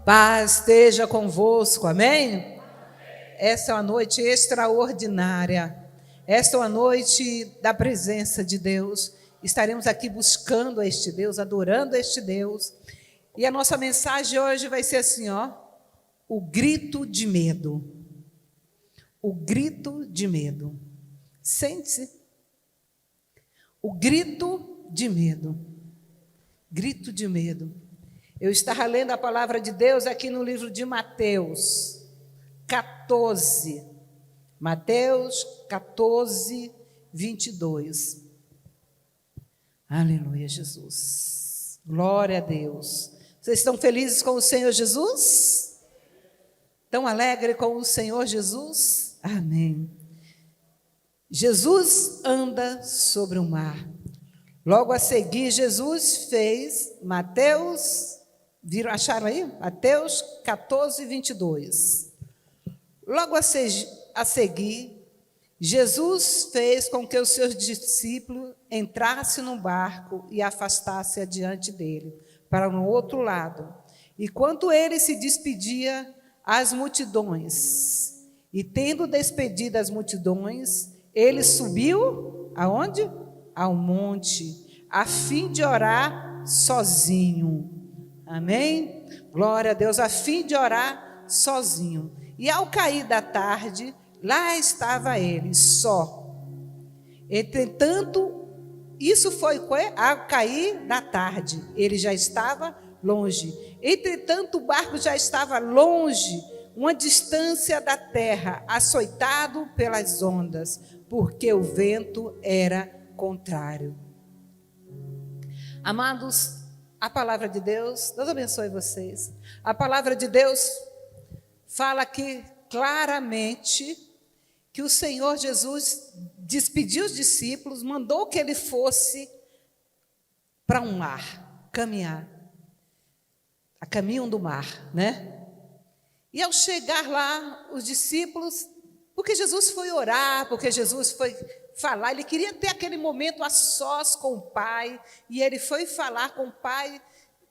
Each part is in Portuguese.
Paz esteja convosco, amém? Essa é uma noite extraordinária. Essa é uma noite da presença de Deus. Estaremos aqui buscando este Deus, adorando este Deus. E a nossa mensagem hoje vai ser assim, o grito de medo. O grito de medo. Sente-se. O grito de medo. Grito de medo. Eu estava lendo a palavra de Deus aqui no livro de Mateus 14. Mateus 14, 22. Aleluia, Jesus. Glória a Deus. Vocês estão felizes com o Senhor Jesus? Estão alegres com o Senhor Jesus? Amém. Jesus anda sobre o mar. Logo a seguir, Jesus fez acharam aí? Mateus 14, 22. Logo a seguir, Jesus fez com que os seus discípulos entrassem no barco e afastassem adiante dele, para um outro lado. E quando ele se despedia às multidões, e tendo despedido as multidões, ele subiu, aonde? Ao monte, a fim de orar sozinho. Amém? Glória a Deus, a fim de orar sozinho. E ao cair da tarde, lá estava ele, só. Entretanto, isso foi ao cair da tarde, ele já estava longe. Entretanto, o barco já estava longe, uma distância da terra, açoitado pelas ondas, porque o vento era contrário. Amados, a palavra de Deus, Deus abençoe vocês. A palavra de Deus fala aqui claramente que o Senhor Jesus despediu os discípulos, mandou que ele fosse para um mar, caminhar, a caminho do mar, né? E ao chegar lá, os discípulos, porque Jesus foi orar, porque Jesus foi falar, ele queria ter aquele momento a sós com o Pai, e ele foi falar com o Pai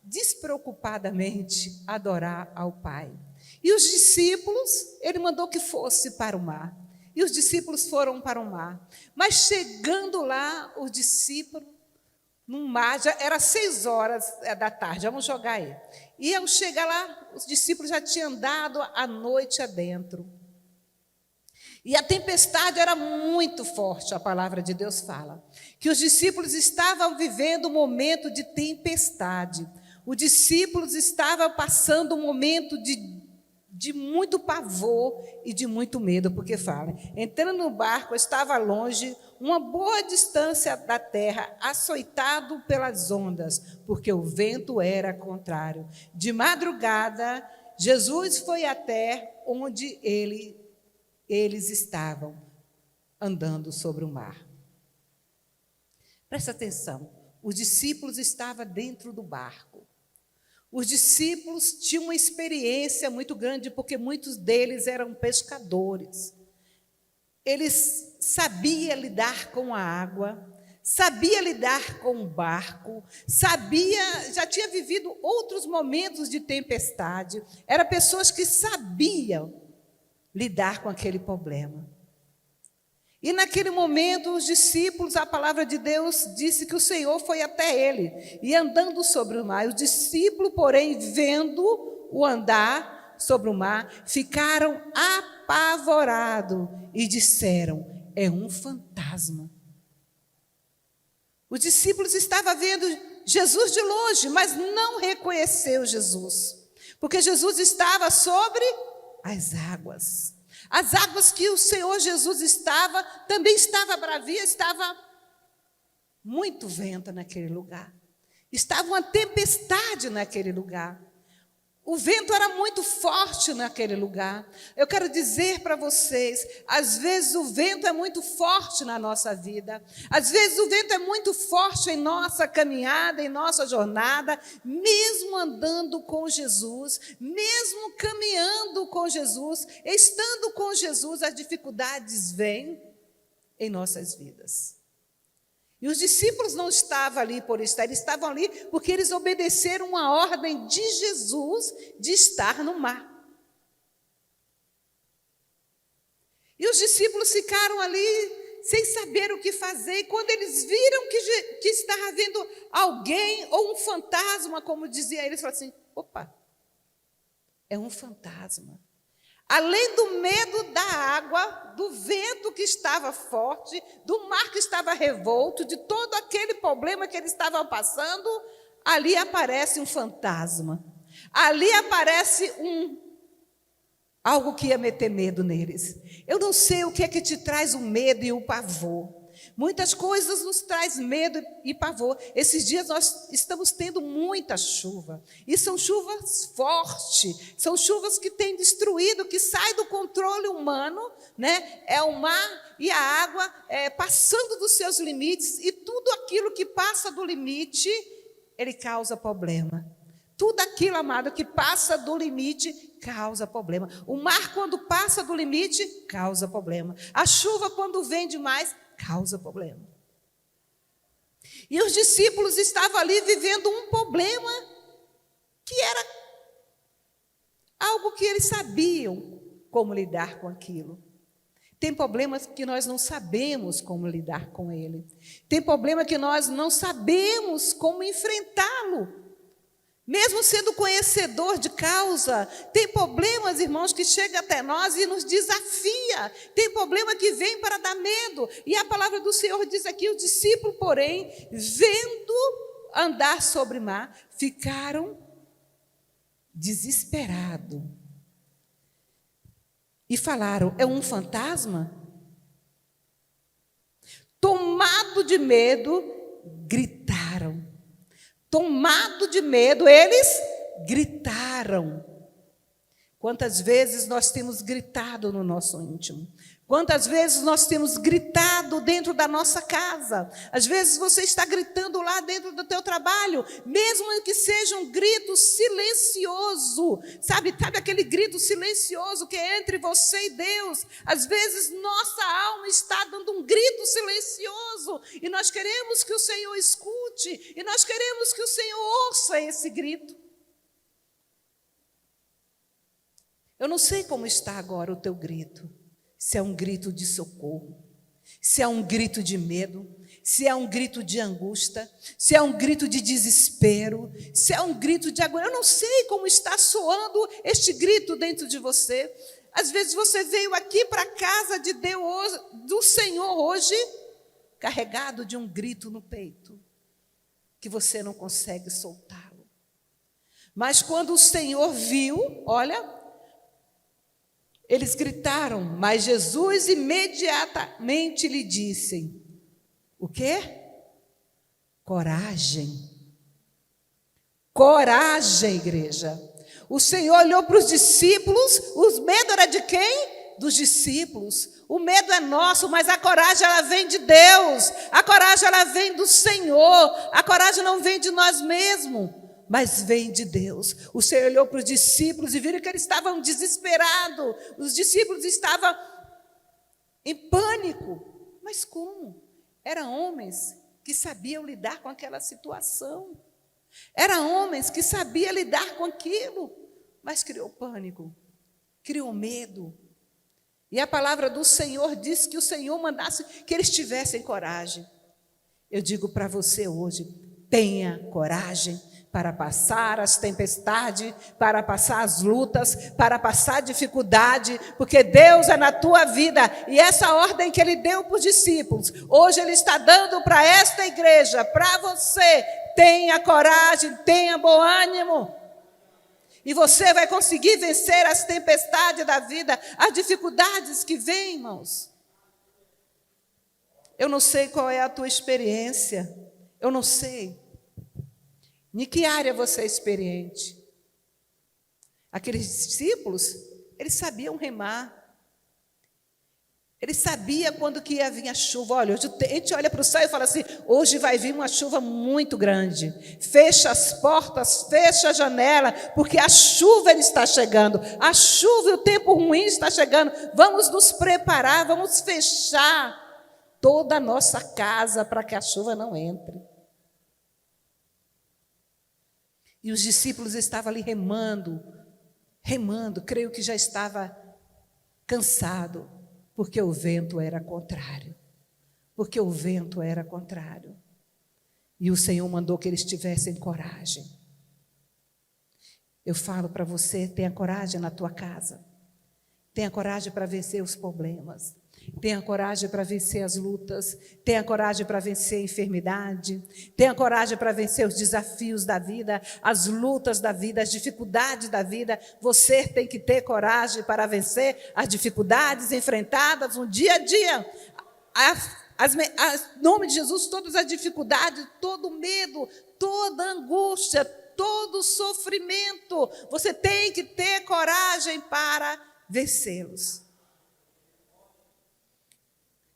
despreocupadamente, adorar ao Pai. E os discípulos, ele mandou que fosse para o mar. E os discípulos foram para o mar. Mas chegando lá, os discípulos, no mar, já era 6 horas da tarde, vamos jogar aí. E ao chegar lá, os discípulos já tinham andado a noite adentro. E a tempestade era muito forte, a palavra de Deus fala. Que os discípulos estavam vivendo um momento de tempestade. Os discípulos estavam passando um momento de muito pavor e de muito medo, porque fala, entrando no barco, estava longe, uma boa distância da terra, açoitado pelas ondas, porque o vento era contrário. De madrugada, Jesus foi até onde eles estavam, andando sobre o mar. Presta atenção, os discípulos estavam dentro do barco. Os discípulos tinham uma experiência muito grande, porque muitos deles eram pescadores. Eles sabiam lidar com a água, sabiam lidar com o barco, já tinha vivido outros momentos de tempestade. Eram pessoas que sabiam lidar com aquele problema. E naquele momento, os discípulos, a palavra de Deus disse que o Senhor foi até ele, e andando sobre o mar. Os discípulos, porém, vendo o andar sobre o mar, ficaram apavorados e disseram, é um fantasma. Os discípulos estavam vendo Jesus de longe, mas não reconheceu Jesus, porque Jesus estava sobre as águas. As águas que o Senhor Jesus estava, também estava bravia, estava muito vento naquele lugar. Estava uma tempestade naquele lugar. O vento era muito forte naquele lugar. Eu quero dizer para vocês, às vezes o vento é muito forte na nossa vida. Às vezes o vento é muito forte em nossa caminhada, em nossa jornada, mesmo andando com Jesus, mesmo caminhando com Jesus, estando com Jesus, as dificuldades vêm em nossas vidas. E os discípulos não estavam ali por estar, eles estavam ali porque eles obedeceram uma ordem de Jesus de estar no mar. E os discípulos ficaram ali sem saber o que fazer. E quando eles viram que estava havendo alguém ou um fantasma, como dizia eles, falaram assim, opa, é um fantasma. Além do medo da água, do vento que estava forte, do mar que estava revolto, de todo aquele problema que eles estavam passando, ali aparece um fantasma. Ali aparece algo que ia meter medo neles. Eu não sei o que é que te traz o medo e o pavor. Muitas coisas nos traz medo e pavor. Esses dias nós estamos tendo muita chuva. E são chuvas fortes. São chuvas que têm destruído, que saem do controle humano, né? É o mar e a água passando dos seus limites. E tudo aquilo que passa do limite, ele causa problema. Tudo aquilo, amado, que passa do limite, causa problema. O mar, quando passa do limite, causa problema. A chuva, quando vem demais, causa problema. E os discípulos estavam ali vivendo um problema que era algo que eles sabiam como lidar com aquilo. Tem problemas que nós não sabemos como lidar com ele. Tem problema que nós não sabemos como enfrentá-lo. Mesmo sendo conhecedor de causa, tem problemas, irmãos, que chegam até nós e nos desafia. Tem problema que vem para dar medo. E a palavra do Senhor diz aqui, o discípulo, porém, vendo andar sobre o mar, ficaram desesperados. E falaram, é um fantasma? Tomado de medo, gritaram. Tomado de medo, eles gritaram. Quantas vezes nós temos gritado no nosso íntimo? Quantas vezes nós temos gritado dentro da nossa casa? Às vezes você está gritando lá dentro do teu trabalho, mesmo que seja um grito silencioso. Sabe aquele grito silencioso que é entre você e Deus? Às vezes nossa alma está dando um grito silencioso e nós queremos que o Senhor escute e nós queremos que o Senhor ouça esse grito. Eu não sei como está agora o teu grito. Se é um grito de socorro, se é um grito de medo, se é um grito de angústia, se é um grito de desespero, se é um grito de agonia. Eu não sei como está soando este grito dentro de você. Às vezes você veio aqui para a casa de Deus, do Senhor hoje, carregado de um grito no peito, que você não consegue soltá-lo. Mas quando o Senhor viu, olha, eles gritaram, mas Jesus imediatamente lhe disse, o quê? Coragem. Coragem, igreja. O Senhor olhou para os discípulos, o medo era de quem? Dos discípulos. O medo é nosso, mas a coragem ela vem de Deus. A coragem ela vem do Senhor. A coragem não vem de nós mesmos, mas vem de Deus. O Senhor olhou para os discípulos e viram que eles estavam desesperados. Os discípulos estavam em pânico. Mas como? Eram homens que sabiam lidar com aquela situação. Eram homens que sabiam lidar com aquilo. Mas criou pânico, criou medo. E a palavra do Senhor diz que o Senhor mandasse que eles tivessem coragem. Eu digo para você hoje, tenha coragem para passar as tempestades, para passar as lutas, para passar a dificuldade, porque Deus é na tua vida, e essa ordem que Ele deu para os discípulos, hoje Ele está dando para esta igreja, para você, tenha coragem, tenha bom ânimo, e você vai conseguir vencer as tempestades da vida, as dificuldades que vêm, irmãos. Eu não sei qual é a tua experiência, eu não sei. Em que área você é experiente? Aqueles discípulos, eles sabiam remar. Eles sabiam quando que ia vir a chuva. Olha, hoje a gente olha para o céu e fala assim, hoje vai vir uma chuva muito grande. Fecha as portas, fecha a janela, porque a chuva está chegando. A chuva e o tempo ruim está chegando. Vamos nos preparar, vamos fechar toda a nossa casa para que a chuva não entre. E os discípulos estavam ali remando, creio que já estava cansado, porque o vento era contrário. E o Senhor mandou que eles tivessem coragem. Eu falo para você, tenha coragem na tua casa. Tenha coragem para vencer os problemas. Tenha coragem para vencer as lutas. Tenha coragem para vencer a enfermidade. Tenha coragem para vencer os desafios da vida, as lutas da vida, as dificuldades da vida. Você tem que ter coragem para vencer as dificuldades enfrentadas no dia a dia. Em nome de Jesus, todas as dificuldades, todo medo, toda angústia, todo sofrimento, você tem que ter coragem para vencê-los.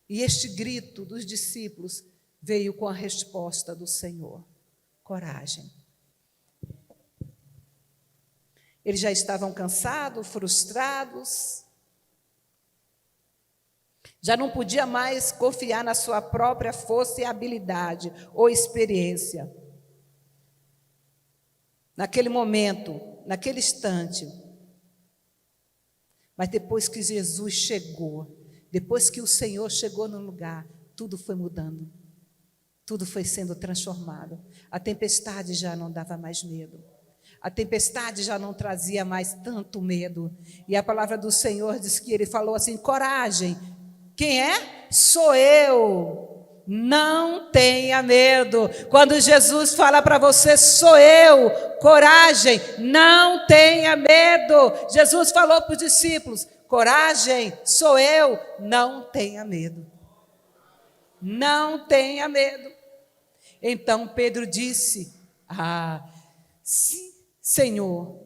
E este grito dos discípulos veio com a resposta do Senhor: coragem. Eles já estavam cansados, frustrados, já não podia mais confiar na sua própria força e habilidade ou experiência. Naquele momento, naquele instante. Mas depois que Jesus chegou, depois que o Senhor chegou no lugar, tudo foi mudando. Tudo foi sendo transformado. A tempestade já não dava mais medo. A tempestade já não trazia mais tanto medo. E a palavra do Senhor diz que ele falou assim: coragem. Quem é? Sou eu. Não tenha medo. Quando Jesus fala para você, sou eu, coragem, não tenha medo. Jesus falou para os discípulos, coragem, sou eu, não tenha medo. Não tenha medo. Então Pedro disse, Senhor,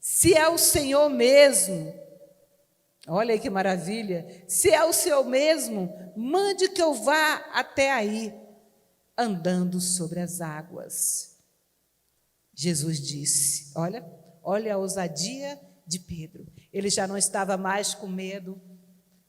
se é o Senhor mesmo, olha aí que maravilha, se é o Senhor mesmo, mande que eu vá até aí, andando sobre as águas. Jesus disse, olha a ousadia de Pedro. Ele já não estava mais com medo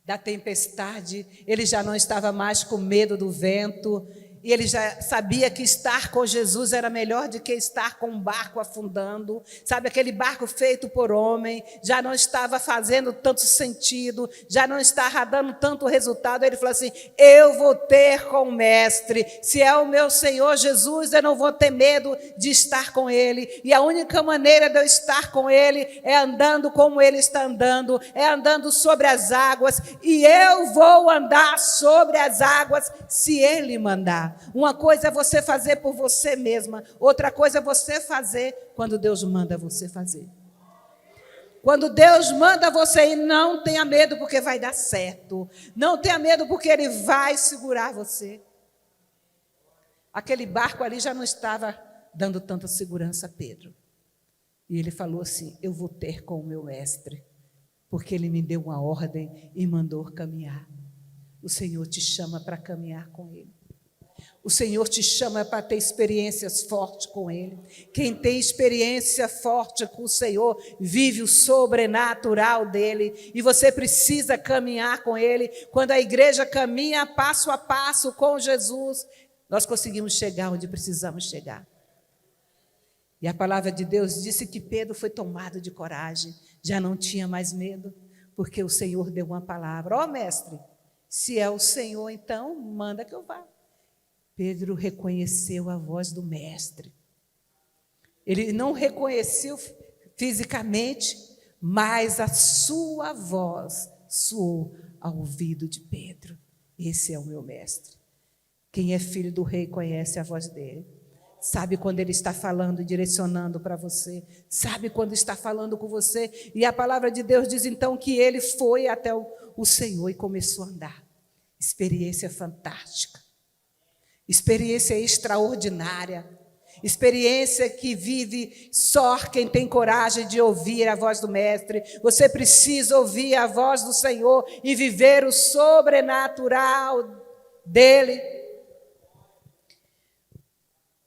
da tempestade, ele já não estava mais com medo do vento, e ele já sabia que estar com Jesus era melhor do que estar com um barco afundando. Sabe, aquele barco feito por homem, já não estava fazendo tanto sentido, já não estava dando tanto resultado. Ele falou assim, eu vou ter com o mestre, se é o meu Senhor Jesus, eu não vou ter medo de estar com ele, e a única maneira de eu estar com ele é andando como ele está andando, é andando sobre as águas, e eu vou andar sobre as águas se ele mandar. Uma coisa é você fazer por você mesma, outra coisa é você fazer quando Deus manda você fazer. Quando Deus manda você ir, não tenha medo porque vai dar certo. Não tenha medo porque Ele vai segurar você. Aquele barco ali já não estava dando tanta segurança a Pedro. E ele falou assim, eu vou ter com o meu mestre, porque ele me deu uma ordem e mandou caminhar. O Senhor te chama para caminhar com Ele. O Senhor te chama para ter experiências fortes com Ele. Quem tem experiência forte com o Senhor, vive o sobrenatural dEle. E você precisa caminhar com Ele. Quando a igreja caminha passo a passo com Jesus, nós conseguimos chegar onde precisamos chegar. E a palavra de Deus disse que Pedro foi tomado de coragem. Já não tinha mais medo, porque o Senhor deu uma palavra. Mestre, se é o Senhor, então manda que eu vá. Pedro reconheceu a voz do mestre. Ele não reconheceu fisicamente, mas a sua voz soou ao ouvido de Pedro. Esse é o meu mestre. Quem é filho do rei conhece a voz dele. Sabe quando ele está falando e direcionando para você. Sabe quando está falando com você. E a palavra de Deus diz então que ele foi até o Senhor e começou a andar. Experiência fantástica. Experiência extraordinária, experiência que vive só quem tem coragem de ouvir a voz do mestre. Você precisa ouvir a voz do Senhor e viver o sobrenatural dele.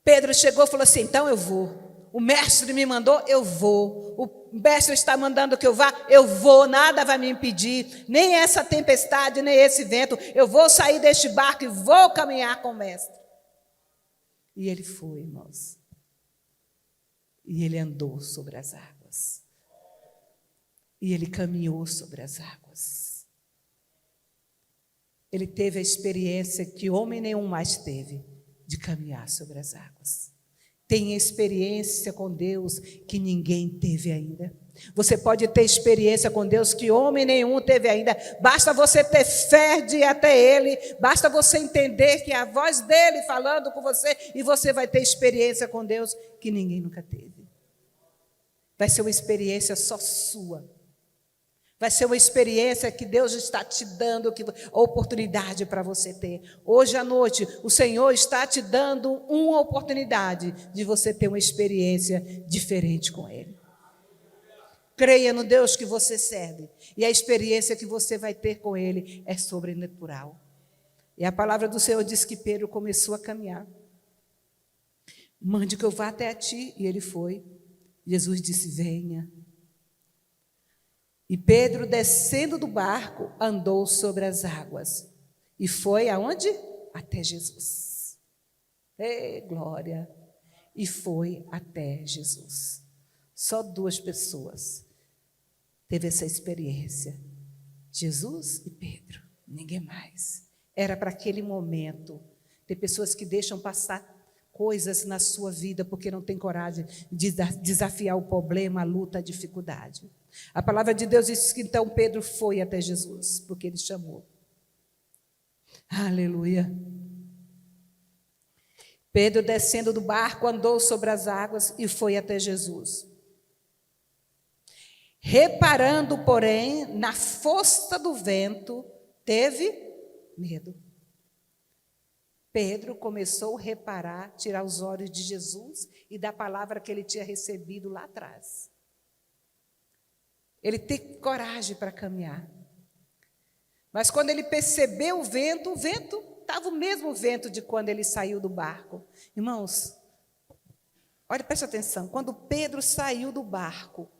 Pedro chegou e falou assim, então eu vou. O mestre me mandou, eu vou. O mestre está mandando que eu vá, eu vou. Nada vai me impedir, nem essa tempestade, nem esse vento. Eu vou sair deste barco e vou caminhar com o mestre. E ele foi, irmãos. E ele andou sobre as águas. E ele caminhou sobre as águas. Ele teve a experiência que homem nenhum mais teve de caminhar sobre as águas. Tem experiência com Deus que ninguém teve ainda. Você pode ter experiência com Deus que homem nenhum teve ainda. Basta você ter fé de ir até Ele. Basta você entender que é a voz dEle falando com você. E você vai ter experiência com Deus que ninguém nunca teve. Vai ser uma experiência só sua. Vai ser uma experiência que Deus está te dando a oportunidade para você ter. Hoje à noite, o Senhor está te dando uma oportunidade de você ter uma experiência diferente com Ele. Creia no Deus que você serve. E a experiência que você vai ter com Ele é sobrenatural. E a palavra do Senhor diz que Pedro começou a caminhar. Mande que eu vá até a ti. E ele foi. Jesus disse, venha. E Pedro, descendo do barco, andou sobre as águas. E foi aonde? Até Jesus. Ei, glória! E foi até Jesus. Só 2 pessoas teve essa experiência. Jesus e Pedro, ninguém mais. Era para aquele momento. Tem pessoas que deixam passar coisas na sua vida porque não tem coragem de desafiar o problema, a luta, a dificuldade. A palavra de Deus diz que então Pedro foi até Jesus, porque ele chamou. Aleluia. Pedro, descendo do barco, andou sobre as águas e foi até Jesus. Reparando, porém, na força do vento, teve medo. Pedro começou a reparar, tirar os olhos de Jesus e da palavra que ele tinha recebido lá atrás. Ele teve coragem para caminhar. Mas quando ele percebeu o vento estava o mesmo vento de quando ele saiu do barco. Irmãos, olha, preste atenção. Quando Pedro saiu do barco,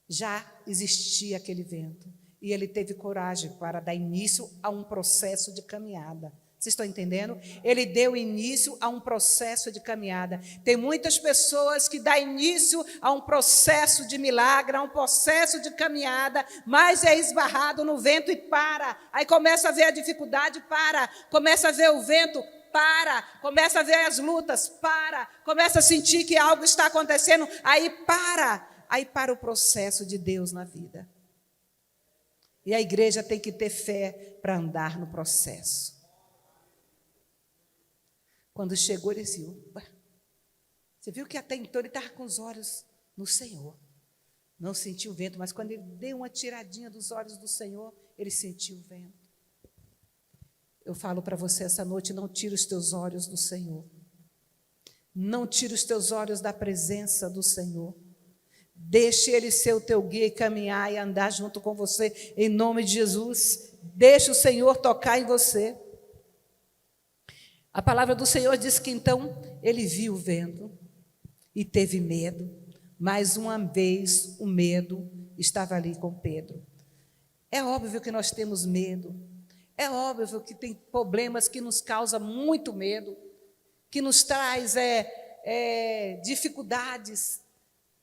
já existia aquele vento. E ele teve coragem para dar início a um processo de caminhada. Vocês estão entendendo? Ele deu início a um processo de caminhada. Tem muitas pessoas que dão início a um processo de milagre, a um processo de caminhada, mas é esbarrado no vento e para. Aí começa a ver a dificuldade, para. Começa a ver o vento, para. Começa a ver as lutas, para. Começa a sentir que algo está acontecendo, aí para. Aí para o processo de Deus na vida. E a igreja tem que ter fé para andar no processo. Quando chegou, ele disse, opa, você viu que até então ele estava com os olhos no Senhor. Não sentiu o vento, mas quando ele deu uma tiradinha dos olhos do Senhor, ele sentiu o vento. Eu falo para você essa noite, não tire os teus olhos do Senhor. Não tire os teus olhos da presença do Senhor. Deixe Ele ser o teu guia e caminhar e andar junto com você, em nome de Jesus. Deixe o Senhor tocar em você. A palavra do Senhor diz que então ele viu o vento e teve medo. Mais uma vez o medo estava ali com Pedro. É óbvio que nós temos medo. É óbvio que tem problemas que nos causam muito medo, que nos traz dificuldades.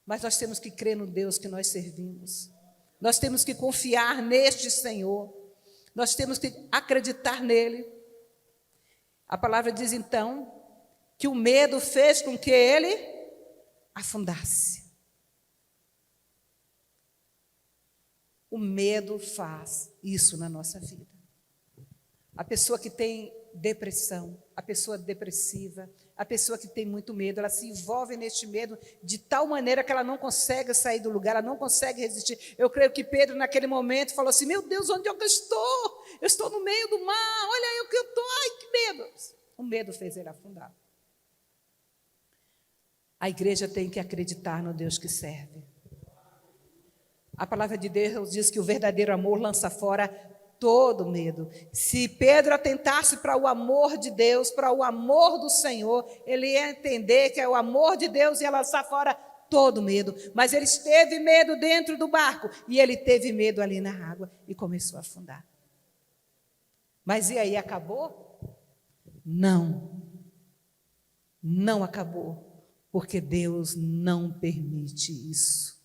Mas nós temos que crer no Deus que nós servimos. Nós temos que confiar neste Senhor. Nós temos que acreditar nele. A palavra diz então que o medo fez com que ele afundasse. O medo faz isso na nossa vida. A pessoa que tem depressão, a pessoa depressiva, a pessoa que tem muito medo, ela se envolve neste medo de tal maneira que ela não consegue sair do lugar, ela não consegue resistir. Eu creio que Pedro, naquele momento, falou assim, meu Deus, onde é que eu estou? Eu estou no meio do mar, olha aí o que eu estou, ai, que medo. O medo fez ele afundar. A igreja tem que acreditar no Deus que serve. A palavra de Deus diz que o verdadeiro amor lança fora todo medo. Se Pedro atentasse para o amor de Deus, para o amor do Senhor, ele ia entender que é o amor de Deus e ia lançar fora todo medo. Mas ele teve medo dentro do barco e ele teve medo ali na água e começou a afundar. Mas e aí, acabou? Não. Não acabou, porque Deus não permite isso.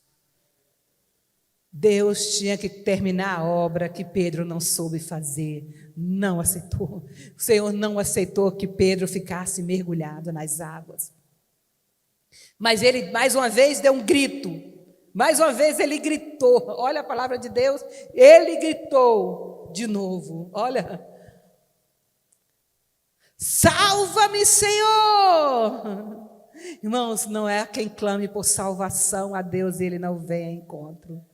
Deus tinha que terminar a obra que Pedro não soube fazer, não aceitou. O Senhor não aceitou que Pedro ficasse mergulhado nas águas. Mas ele, mais uma vez, deu um grito. Mais uma vez ele gritou. Olha a palavra de Deus. Ele gritou de novo. Olha. Salva-me, Senhor! Irmãos, não é quem clame por salvação a Deus, ele não vem a encontro.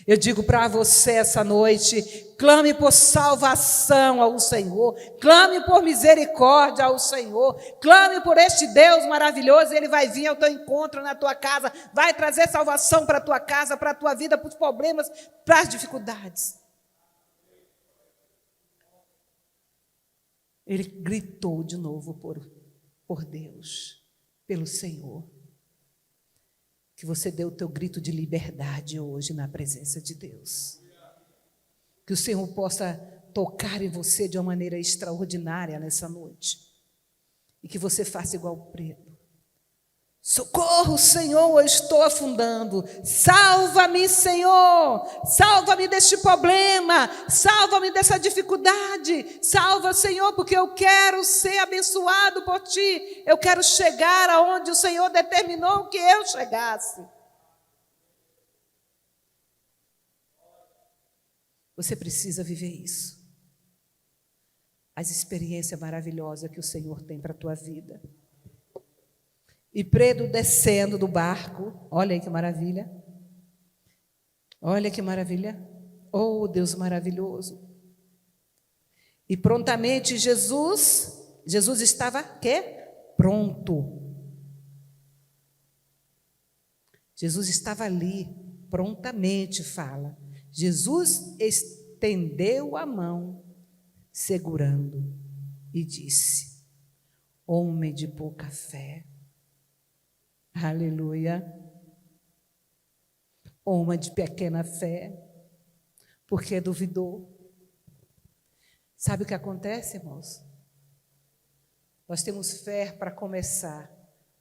Eu digo para você essa noite, clame por salvação ao Senhor, clame por misericórdia ao Senhor, clame por este Deus maravilhoso, ele vai vir ao teu encontro na tua casa, vai trazer salvação para a tua casa, para a tua vida, para os problemas, para as dificuldades. Ele gritou de novo por Deus, pelo Senhor. Que você dê o teu grito de liberdade hoje na presença de Deus. Que o Senhor possa tocar em você de uma maneira extraordinária nessa noite. E que você faça igual Pedro. Socorro, Senhor, eu estou afundando. Salva-me, Senhor. Salva-me deste problema. Salva-me dessa dificuldade. Salva, Senhor, porque eu quero ser abençoado por Ti. Eu quero chegar aonde o Senhor determinou que eu chegasse. Você precisa viver isso. As experiências maravilhosas que o Senhor tem para a tua vida. E Pedro descendo do barco, olha aí que maravilha. Olha que maravilha. Oh, Deus maravilhoso. E prontamente Jesus estava quê? Pronto. Jesus estava ali, prontamente fala. Jesus estendeu a mão, segurando, e disse: homem de pouca fé. Aleluia. Homem de pequena fé, porque duvidou. Sabe o que acontece, irmãos? Nós temos fé para começar,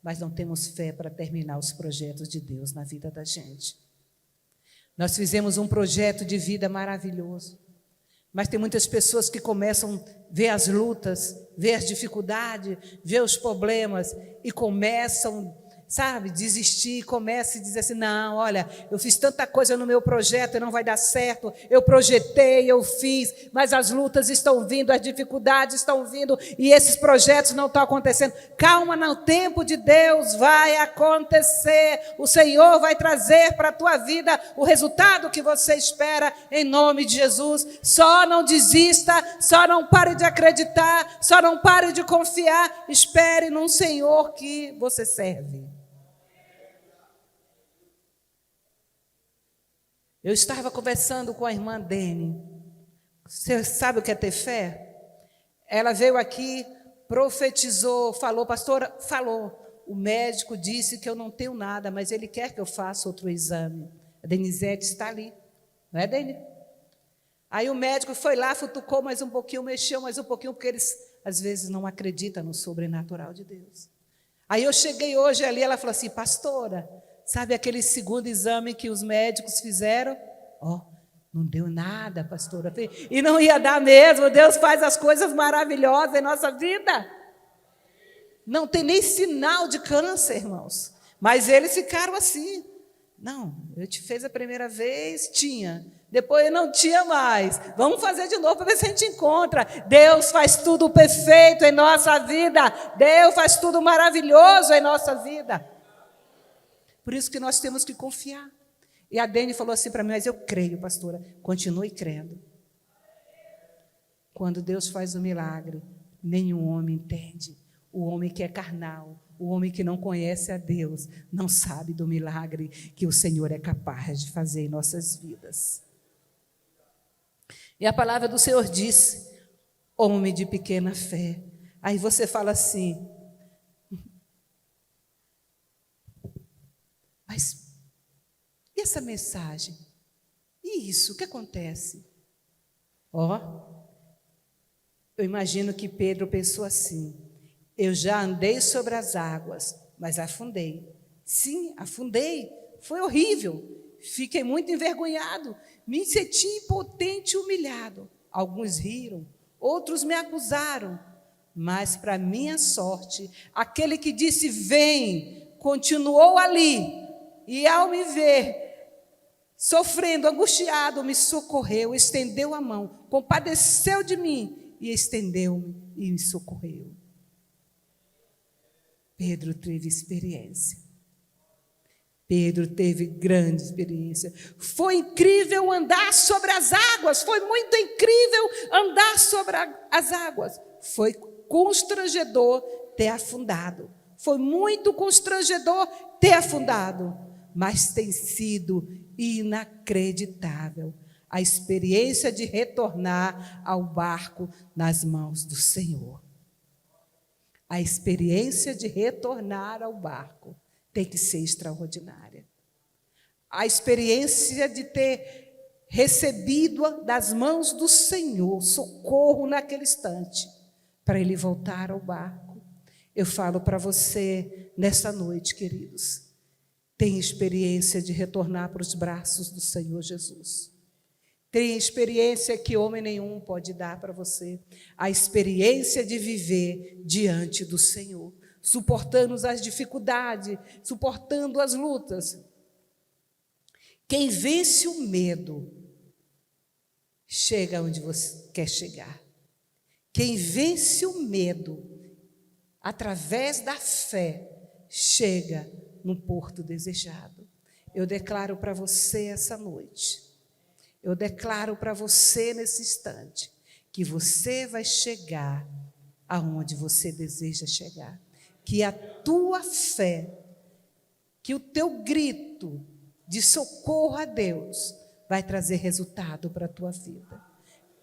mas não temos fé para terminar os projetos de Deus na vida da gente. Nós fizemos um projeto de vida maravilhoso, mas tem muitas pessoas que começam a ver as lutas, ver as dificuldades, ver os problemas e começam, sabe, desistir, começa a dizer assim, não, olha, eu fiz tanta coisa no meu projeto e não vai dar certo, eu projetei, eu fiz, mas as lutas estão vindo, as dificuldades estão vindo e esses projetos não estão acontecendo. Calma, no tempo de Deus vai acontecer, o Senhor vai trazer para a tua vida o resultado que você espera, em nome de Jesus. Só não desista, só não pare de acreditar, só não pare de confiar, espere num Senhor que você serve. Eu estava conversando com a irmã Dene. Você sabe o que é ter fé? Ela veio aqui, profetizou, falou, pastora, falou. O médico disse que eu não tenho nada, mas ele quer que eu faça outro exame. A Denizete está ali, não é, Dene? Aí o médico foi lá, futucou mais um pouquinho, mexeu mais um pouquinho, porque eles às vezes não acreditam no sobrenatural de Deus. Aí eu cheguei hoje ali, ela falou assim, pastora, sabe aquele segundo exame que os médicos fizeram? Não deu nada, pastora. E não ia dar mesmo. Deus faz as coisas maravilhosas em nossa vida. Não tem nem sinal de câncer, irmãos. Mas eles ficaram assim. Não, eu te fiz a primeira vez, tinha. Depois não tinha mais. Vamos fazer de novo para ver se a gente encontra. Deus faz tudo perfeito em nossa vida. Deus faz tudo maravilhoso em nossa vida. Por isso que nós temos que confiar. E a Dene falou assim para mim, mas eu creio, pastora, continue crendo. Quando Deus faz um milagre, nenhum homem entende. O homem que é carnal, o homem que não conhece a Deus, não sabe do milagre que o Senhor é capaz de fazer em nossas vidas. E a palavra do Senhor disse: homem de pequena fé. Aí você fala assim: mas e essa mensagem? E isso, o que acontece? Eu imagino que Pedro pensou assim: eu já andei sobre as águas, mas afundei. Sim, afundei, foi horrível, fiquei muito envergonhado, me senti impotente e humilhado. Alguns riram, outros me acusaram, mas para minha sorte, aquele que disse vem, continuou ali, e ao me ver sofrendo, angustiado, me socorreu, estendeu a mão, compadeceu de mim e estendeu-me e me socorreu. Pedro teve experiência. Pedro teve grande experiência. Foi incrível andar sobre as águas, foi muito incrível andar sobre as águas. Foi constrangedor ter afundado. Foi muito constrangedor ter afundado, mas tem sido inacreditável a experiência de retornar ao barco nas mãos do Senhor. A experiência de retornar ao barco tem que ser extraordinária. A experiência de ter recebido das mãos do Senhor socorro naquele instante, para ele voltar ao barco. Eu falo para você nessa noite, queridos, tem experiência de retornar para os braços do Senhor Jesus. Tem experiência que homem nenhum pode dar para você. A experiência de viver diante do Senhor, suportando as dificuldades, suportando as lutas. Quem vence o medo, chega onde você quer chegar. Quem vence o medo, através da fé, chega no porto desejado. Eu declaro para você essa noite, eu declaro para você nesse instante, que você vai chegar aonde você deseja chegar. Que a tua fé, que o teu grito de socorro a Deus vai trazer resultado para a tua vida.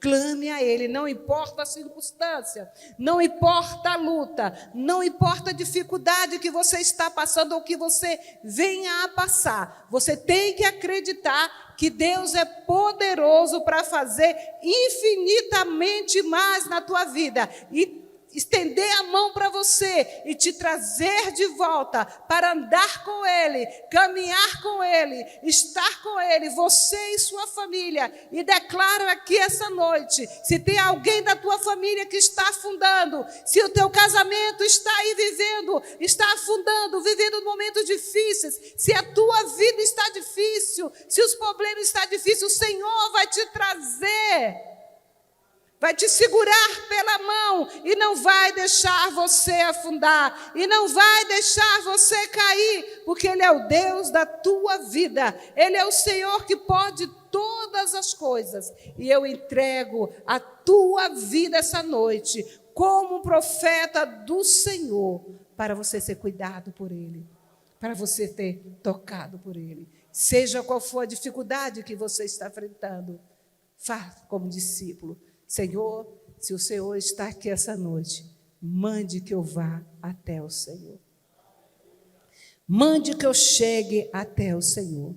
Clame a Ele, não importa a circunstância, não importa a luta, não importa a dificuldade que você está passando ou que você venha a passar. Você tem que acreditar que Deus é poderoso para fazer infinitamente mais na tua vida e estender a mão para você e te trazer de volta para andar com Ele, caminhar com Ele, estar com Ele, você e sua família. E declaro aqui essa noite, se tem alguém da tua família que está afundando, se o teu casamento está aí está afundando, vivendo momentos difíceis, se a tua vida está difícil, se os problemas estão difíceis, o Senhor vai te trazer, vai te segurar pela mão e não vai deixar você afundar, e não vai deixar você cair, porque Ele é o Deus da tua vida, Ele é o Senhor que pode todas as coisas, e eu entrego a tua vida essa noite, como profeta do Senhor, para você ser cuidado por Ele, para você ter tocado por Ele, seja qual for a dificuldade que você está enfrentando, faça como discípulo. Senhor, se o Senhor está aqui essa noite, mande que eu vá até o Senhor. Mande que eu chegue até o Senhor.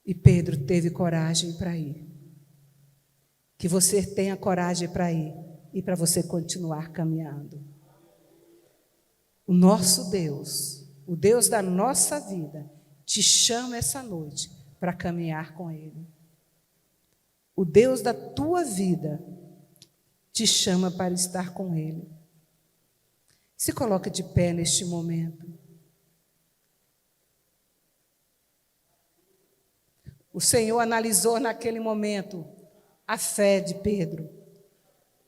E Pedro teve coragem para ir. Que você tenha coragem para ir e para você continuar caminhando. O nosso Deus, o Deus da nossa vida, te chama essa noite para caminhar com Ele. O Deus da tua vida te chama para estar com Ele. Se coloca de pé neste momento. O Senhor analisou naquele momento a fé de Pedro.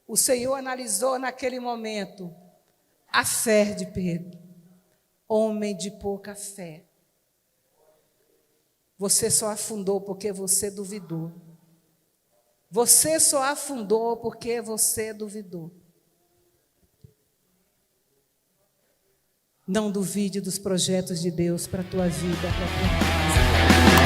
O Senhor analisou naquele momento a fé de Pedro. Homem de pouca fé. Você só afundou porque você duvidou. Você só afundou porque você duvidou. Não duvide dos projetos de Deus para a tua vida, para a tua casa.